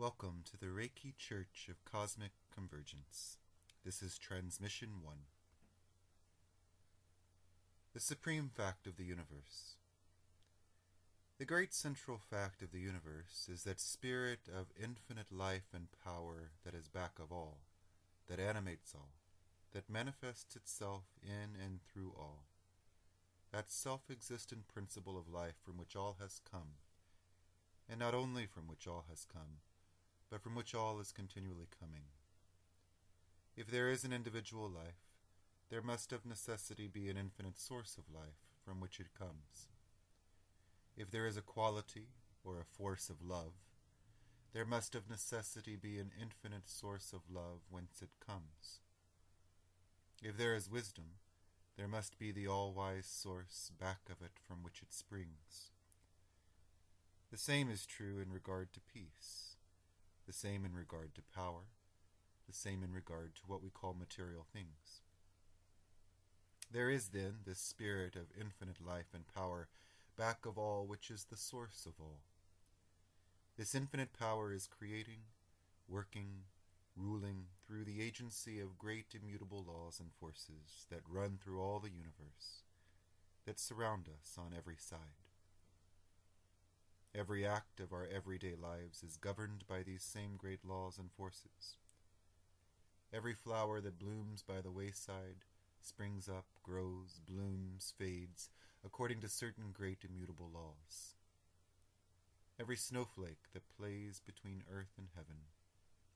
Welcome to the Reiki Church of Cosmic Convergence. This is Transmission 1. The Supreme Fact of the Universe. The great central fact of the universe is that spirit of infinite life and power that is back of all, that animates all, that manifests itself in and through all. That self-existent principle of life from which all has come, and not only from which all has come, but from which all is continually coming. If there is an individual life, there must of necessity be an infinite source of life from which it comes. If there is a quality or a force of love, there must of necessity be an infinite source of love whence it comes. If there is wisdom, there must be the all-wise source back of it from which it springs. The same is true in regard to peace. The same in regard to power, the same in regard to what we call material things. There is then this spirit of infinite life and power back of all, which is the source of all. This infinite power is creating, working, ruling through the agency of great immutable laws and forces that run through all the universe, that surround us on every side. Every act of our everyday lives is governed by these same great laws and forces. Every flower that blooms by the wayside springs up, grows, blooms, fades, according to certain great immutable laws. Every snowflake that plays between earth and heaven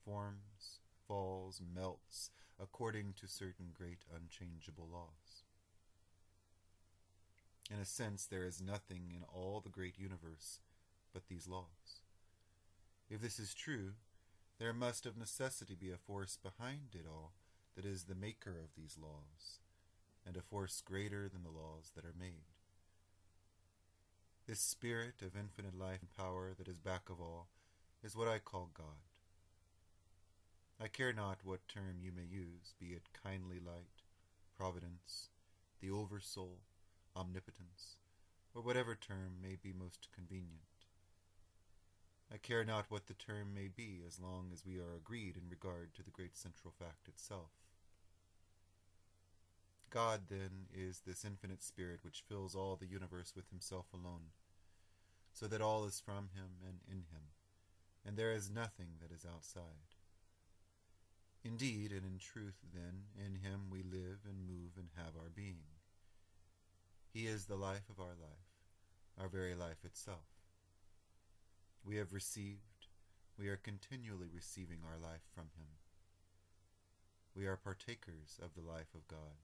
forms, falls, melts, according to certain great unchangeable laws. In a sense, there is nothing in all the great universe but these laws. If this is true, there must of necessity be a force behind it all that is the maker of these laws, and a force greater than the laws that are made. This spirit of infinite life and power that is back of all is what I call God. I care not what term you may use, be it kindly light, providence, the oversoul, omnipotence, or whatever term may be most convenient. I care not what the term may be, as long as we are agreed in regard to the great central fact itself. God, then, is this infinite spirit which fills all the universe with himself alone, so that all is from him and in him, and there is nothing that is outside. Indeed, and in truth, then, in him we live and move and have our being. He is the life of our life, our very life itself. We have received, we are continually receiving our life from him. We are partakers of the life of God,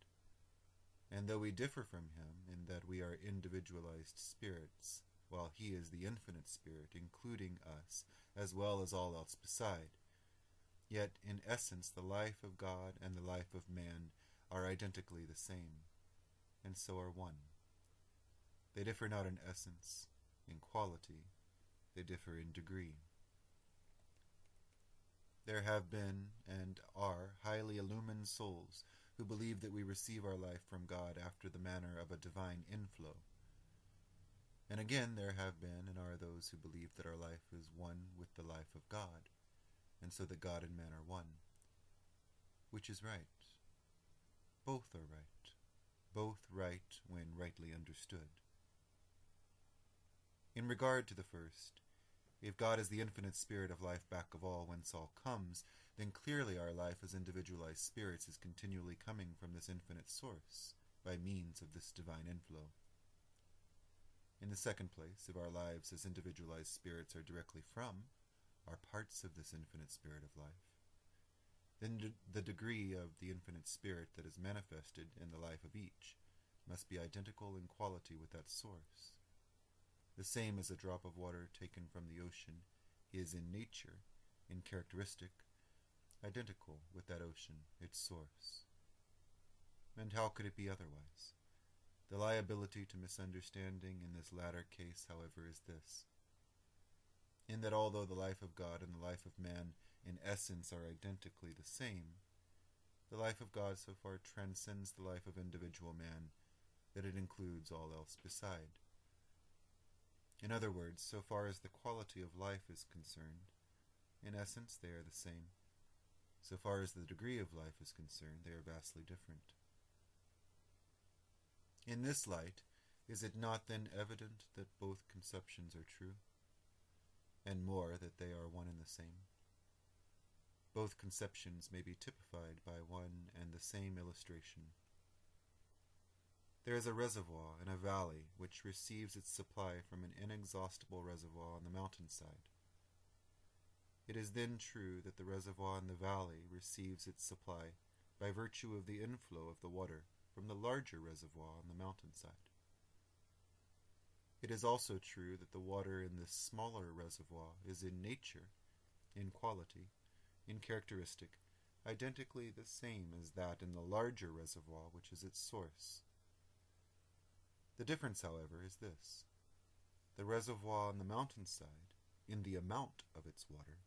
and though we differ from him in that we are individualized spirits, while he is the infinite spirit, including us, as well as all else beside, yet in essence the life of God and the life of man are identically the same, and so are one. They differ not in essence, in quality, they differ in degree. There have been and are highly illumined souls who believe that we receive our life from God after the manner of a divine inflow. And again there have been and are those who believe that our life is one with the life of God, and so that God and man are one. Which is right? Both are right. Both right when rightly understood. In regard to the first, if God is the infinite spirit of life back of all whence all comes, then clearly our life as individualized spirits is continually coming from this infinite source, by means of this divine inflow. In the second place, if our lives as individualized spirits are directly from, are parts of this infinite spirit of life, then the degree of the infinite spirit that is manifested in the life of each must be identical in quality with that source. The same as a drop of water taken from the ocean is in nature, in characteristic, identical with that ocean, its source. And how could it be otherwise? The liability to misunderstanding in this latter case, however, is this: in that although the life of God and the life of man in essence are identically the same, the life of God so far transcends the life of individual man that it includes all else beside. In other words, so far as the quality of life is concerned, In essence, they are the same. So far as the degree of life is concerned, they are vastly different. In this light, is it not then evident that both conceptions are true, and more, that they are one and the same? Both conceptions may be typified by one and the same illustration. There is a reservoir in a valley which receives its supply from an inexhaustible reservoir on the mountainside. It is then true that the reservoir in the valley receives its supply by virtue of the inflow of the water from the larger reservoir on the mountainside. It is also true that the water in this smaller reservoir is in nature, in quality, in characteristic, identically the same as that in the larger reservoir which is its source. The difference, however, is this. The reservoir on the mountainside, in the amount of its water,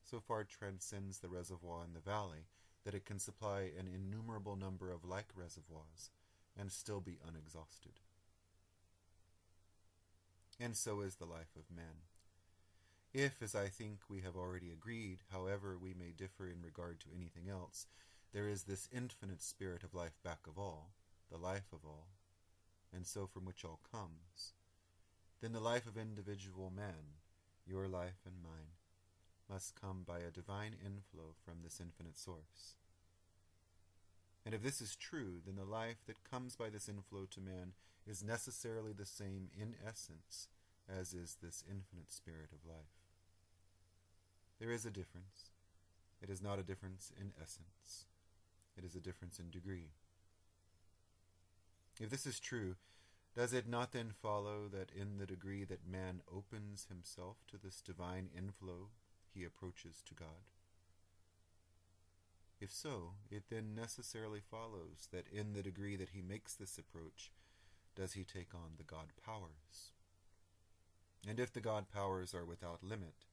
so far transcends the reservoir in the valley that it can supply an innumerable number of like reservoirs and still be unexhausted. And so is the life of man. If, as I think we have already agreed, however we may differ in regard to anything else, there is this infinite spirit of life back of all, the life of all, and so from which all comes, then the life of individual man, your life and mine, must come by a divine inflow from this infinite source. And if this is true, then the life that comes by this inflow to man is necessarily the same in essence as is this infinite spirit of life. There is a difference. It is not a difference in essence. It is a difference in degree. If this is true, does it not then follow that in the degree that man opens himself to this divine inflow, he approaches to God? If so, it then necessarily follows that in the degree that he makes this approach, does he take on the God powers? And if the God powers are without limit,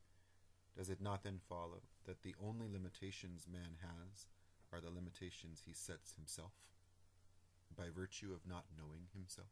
does it not then follow that the only limitations man has are the limitations he sets himself, by virtue of not knowing himself?